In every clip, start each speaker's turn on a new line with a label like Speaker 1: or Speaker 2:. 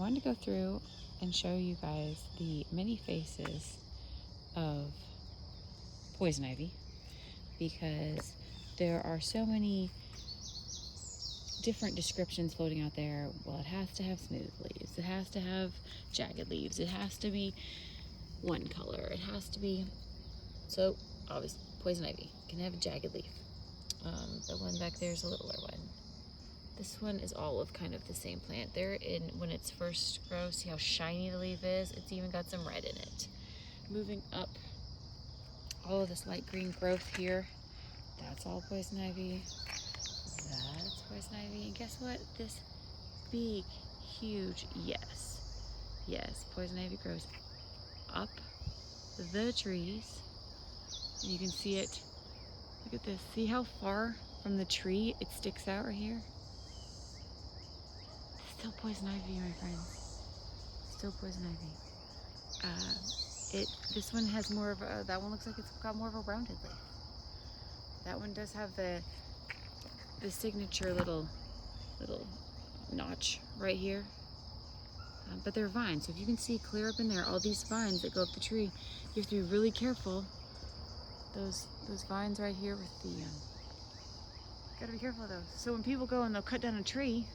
Speaker 1: wanted to go through and show you guys the many faces of poison ivy because there are so many different descriptions floating out there. Well, it has to have smooth leaves, it has to have jagged leaves, it has to be one color, it has to be, so obviously poison ivy can have a jagged leaf. The one back there is a littler one. This one is all of kind of the same plant. When it's first grows, see how shiny the leaf is? It's even got some red in it. Moving up, all of this light green growth here, that's all poison ivy. That's poison ivy. And guess what? This big, huge, yes, poison ivy grows up the trees. And you can see it. Look at this. See how far from the tree it sticks out right here? Still poison ivy, my friends. Still poison ivy. This one has more of a, that one looks like it's got more of a rounded leaf. That one does have the signature little notch right here. But they're vines, so if you can see clear up in there, all these vines that go up the tree, you have to be really careful. Those vines right here with the, gotta be careful of those. So when people go and they'll cut down a tree,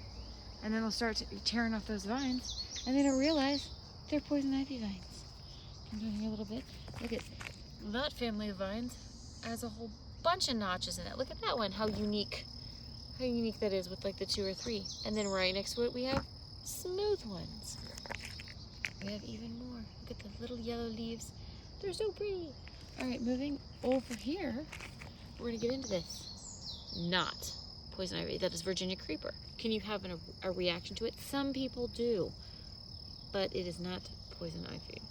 Speaker 1: and then they'll start tearing off those vines, and they don't realize they're poison ivy vines. Come down here a little bit. Look at that family of vines. Has a whole bunch of notches in it. Look at that one, how unique that is with like the 2 or 3. And then right next to it we have smooth ones. We have even more. Look at the little yellow leaves. They're so pretty. All right, moving over here, we're gonna get into this. Not poison ivy, that is Virginia creeper. Can you have a reaction to it? Some people do, but it is not poison ivy.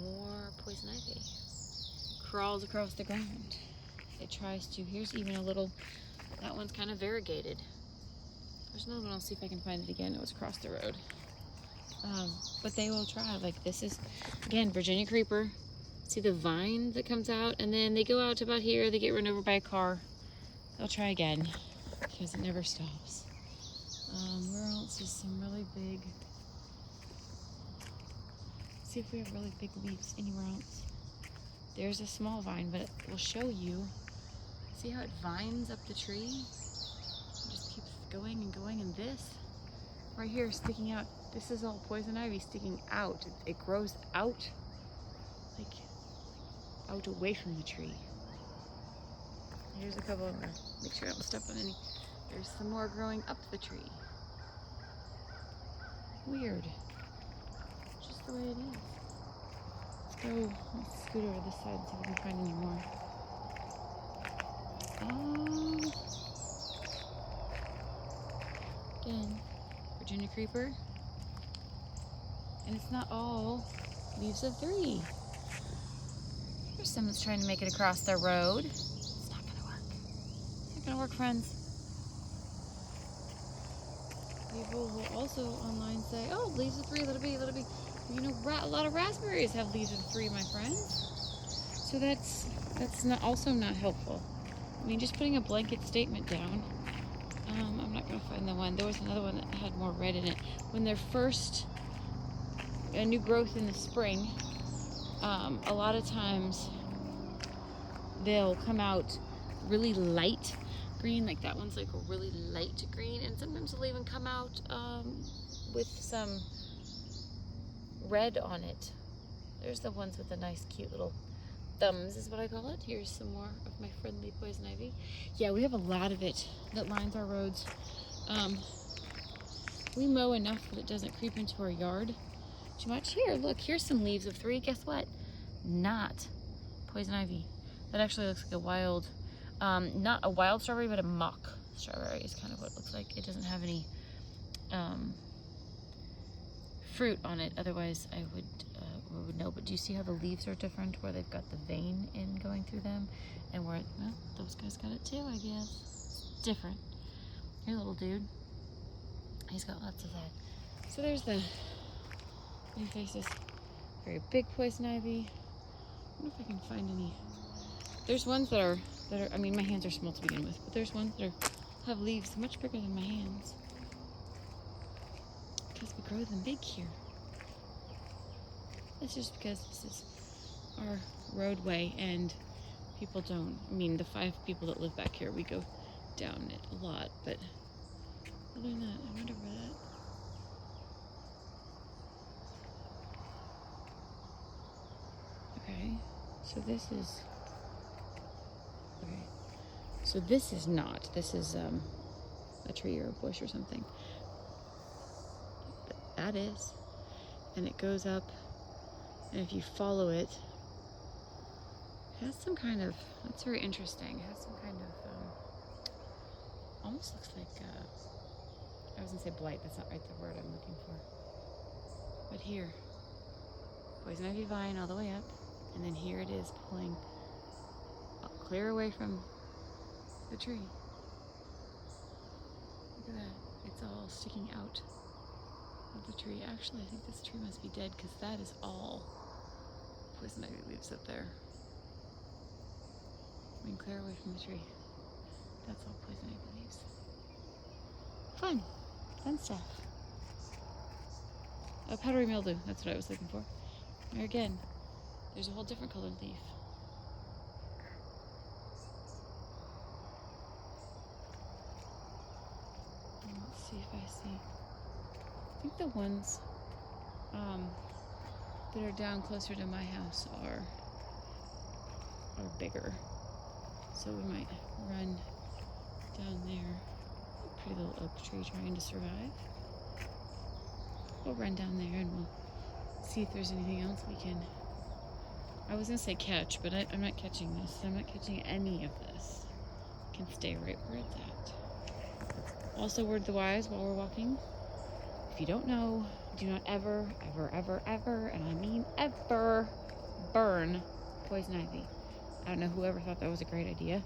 Speaker 1: More poison ivy. Crawls across the ground. It tries to, here's even a little, that one's kind of variegated. There's another one, I'll see if I can find it again. It was across the road. But they will try, like this is, again, Virginia creeper. See the vine that comes out, and then they go out to about here, they get run over by a car. They'll try again, because it never stops. Where else is some really big, see if we have really big leaves anywhere else. There's a small vine, but it will show you. See how it vines up the tree? It just keeps going and going, and this right here is sticking out. This is all poison ivy sticking out. It grows out, like out away from the tree. Here's a couple more. Make sure I don't step on any. There's some more growing up the tree. Weird. Just the way it is. Let's scoot over this side and see if we can find any more. Again, Virginia creeper. And it's not all leaves of 3. There's some that's trying to make it across the road. It's not gonna work. It's not gonna work, friends. People will also online say, oh, leaves of 3, let it be. You know, a lot of raspberries have leaves of 3, my friends. So that's also not helpful. I mean, just putting a blanket statement down. I'm not gonna find the one. There was another one that had more red in it. When they're first a new growth in the spring, a lot of times they'll come out really light green, like that one's like a really light green, and sometimes they'll even come out with some red on it. There's the ones with the nice cute little thumbs is what I call it. Here's some more of my friendly poison ivy. Yeah, we have a lot of it that lines our roads. We mow enough that it doesn't creep into our yard too much. Here, look, here's some leaves of 3. Guess what? Not poison ivy. That actually looks like a wild, not a wild strawberry, but a mock strawberry is kind of what it looks like. It doesn't have any fruit on it, otherwise I would know. But do you see how the leaves are different, where they've got the vein in going through them, and where, well, those guys got it too, I guess. It's different. Here, little dude, he's got lots of that. So there's the new faces. Very big poison ivy. I wonder if I can find any. There's ones that are, I mean, my hands are small to begin with, but there's ones that have leaves much bigger than my hands. because we grow them big here. It's just because this is our roadway and people don't, I mean, the 5 people that live back here, we go down it a lot, but other than that, I wonder where that. Okay, so this is, okay, so this is not, this is a tree or a bush or something. But that is, and it goes up, and if you follow it, it has some kind of, that's very interesting, it has some kind of, almost looks like, I was gonna say blight, that's not right the word I'm looking for. But here, poison ivy vine all the way up, and then here it is pulling clear away from the tree. Look at that, it's all sticking out of the tree. Actually, I think this tree must be dead because that is all poison ivy leaves up there. I mean, clear away from the tree. That's all poison ivy leaves. Fun. Fun stuff. Oh, powdery mildew. That's what I was looking for. There again, there's a whole different colored leaf. And let's see if I see. I think the ones that are down closer to my house are bigger. So we might run down there. Pretty little oak tree trying to survive. We'll run down there and we'll see if there's anything else we can, I was gonna say catch, but I'm not catching this. I'm not catching any of this. It can stay right where it's at. Also, word to the wise while we're walking, if you don't know, do not ever, ever, ever, ever, and I mean ever, burn poison ivy. I don't know whoever thought that was a great idea,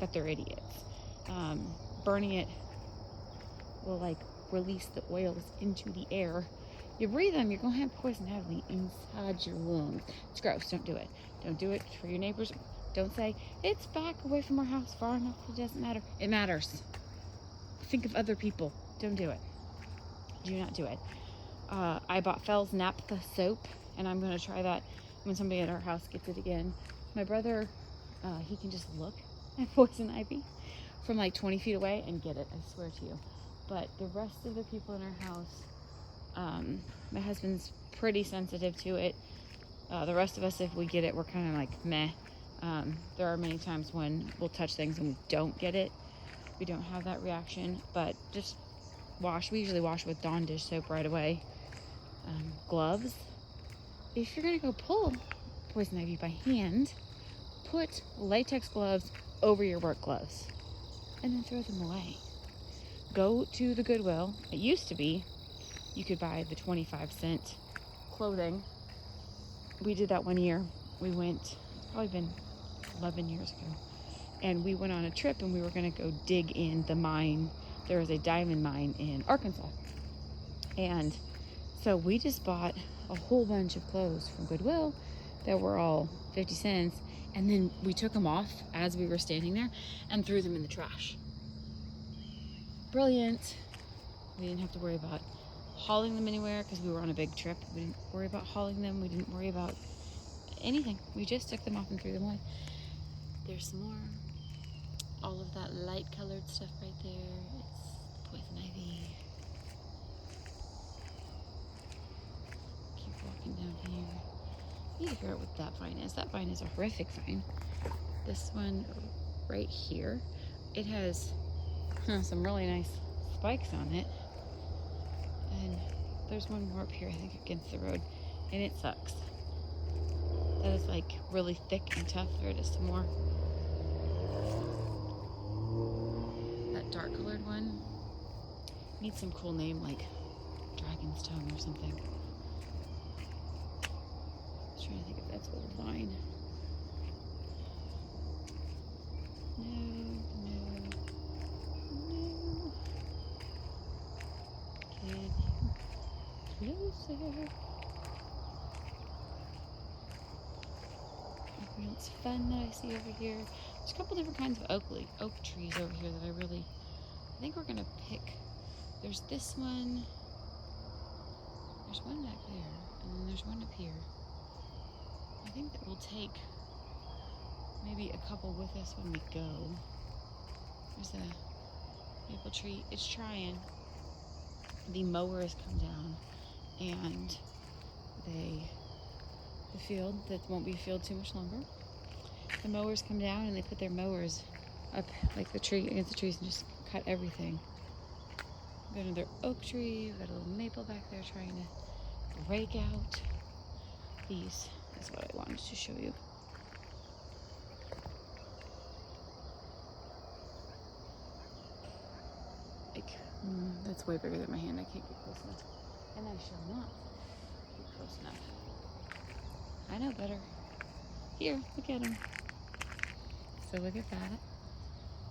Speaker 1: but they're idiots. Burning it will like release the oils into the air. You breathe them, you're gonna have poison ivy inside your lungs. It's gross, don't do it. Don't do it for your neighbors. Don't say, it's back away from our house far enough, it doesn't matter. It matters. Think of other people. Don't do it. Do not do it. I bought Fells Naphtha soap, and I'm gonna try that when somebody at our house gets it again. My brother, he can just look at poison ivy from like 20 feet away and get it, I swear to you. But the rest of the people in our house, my husband's pretty sensitive to it. The rest of us, if we get it, we're kind of like meh. There are many times when we'll touch things and we don't get it. We don't have that reaction, but just wash. We usually wash with Dawn dish soap right away. Gloves. If you're gonna go pull poison ivy by hand, put latex gloves over your work gloves and then throw them away. Go to the Goodwill. It used to be you could buy the 25-cent clothing. We did that one year. We went, probably been 11 years ago, and we went on a trip and we were going to go dig in the mine. There was a diamond mine in Arkansas, and so we just bought a whole bunch of clothes from Goodwill that were all 50 cents, and then we took them off as we were standing there and threw them in the trash. Brilliant. We didn't have to worry about hauling them anywhere because we were on a big trip. We didn't worry about hauling them. We didn't worry about anything. We just took them off and threw them away. There's some more. All of that light colored stuff right there. It's poison ivy. Keep walking down here. I need to figure out what that vine is. That vine is a horrific vine. This one right here, it has some really nice spikes on it. And there's one more up here, I think, against the road, and it sucks. That is like really thick and tough. There it is, some more. That dark colored one needs some cool name like Dragon's Tongue or something. I was trying to think if that's old vine. No. Get closer. Anything else fun that I see over here? There's a couple different kinds of oak trees over here that I think we're gonna pick. There's this one. There's one back there, and then there's one up here. I think that we'll take maybe a couple with us when we go. There's a maple tree. It's trying. The mower has come down, and the field that won't be filled too much longer. The mowers come down and they put their mowers up like the tree against the trees and just cut everything. We've got another oak tree. We've got a little maple back there trying to break out. These is what I wanted to show you. Like, that's way bigger than my hand. I can't get close enough. And I shall not get close enough. I know better. Here, look at them. So look at that.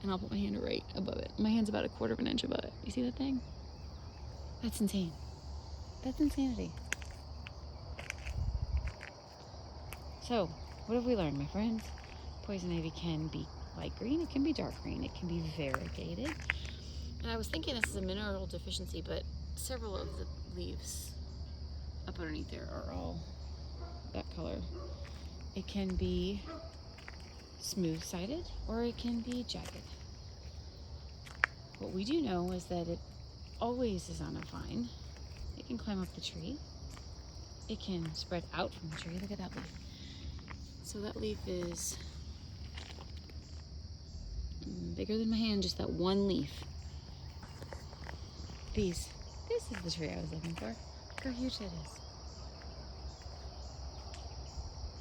Speaker 1: And I'll put my hand right above it. My hand's about 1/4 of an inch above it. You see that thing? That's insane. That's insanity. So, what have we learned, my friends? Poison ivy can be light green, it can be dark green, it can be variegated. And I was thinking this is a mineral deficiency, but several of the leaves up underneath there are all that color. It can be smooth-sided or it can be jagged. What we do know is that it always is on a vine. It can climb up the tree. It can spread out from the tree. Look at that leaf. So that leaf is bigger than my hand, just that one leaf. This is the tree I was looking for. Look how huge that is.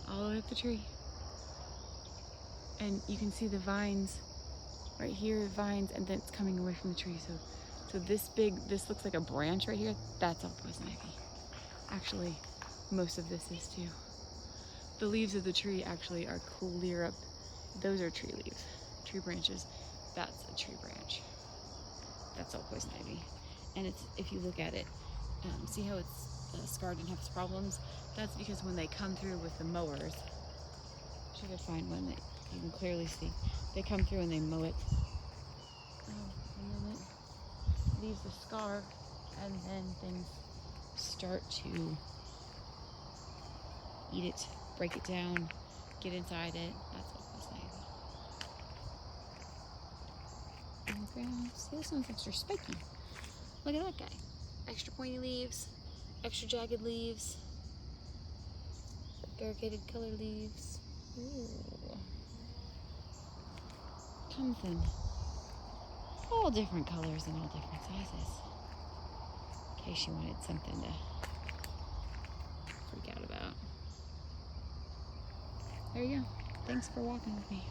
Speaker 1: All the way up the tree. And you can see the vines right here, vines, and then it's coming away from the tree. So this looks like a branch right here. That's all poison ivy. Actually, most of this is too. The leaves of the tree actually are clear up. Those are tree leaves, tree branches. That's a tree branch. That's all poison ivy. And it's, if you look at it, see how it's scarred and has problems? That's because when they come through with the mowers, should I find one that you can clearly see? They come through and they mow it. And then it leaves a scar, and then things start to eat it, break it down, get inside it. That's all poison ivy. On the ground. See, this one's extra spiky. Look at that guy. Extra pointy leaves, extra jagged leaves, variegated color leaves. Ooh. Comes in all different colors and all different sizes. In case you wanted something to freak out about. There you go. Thanks for walking with me.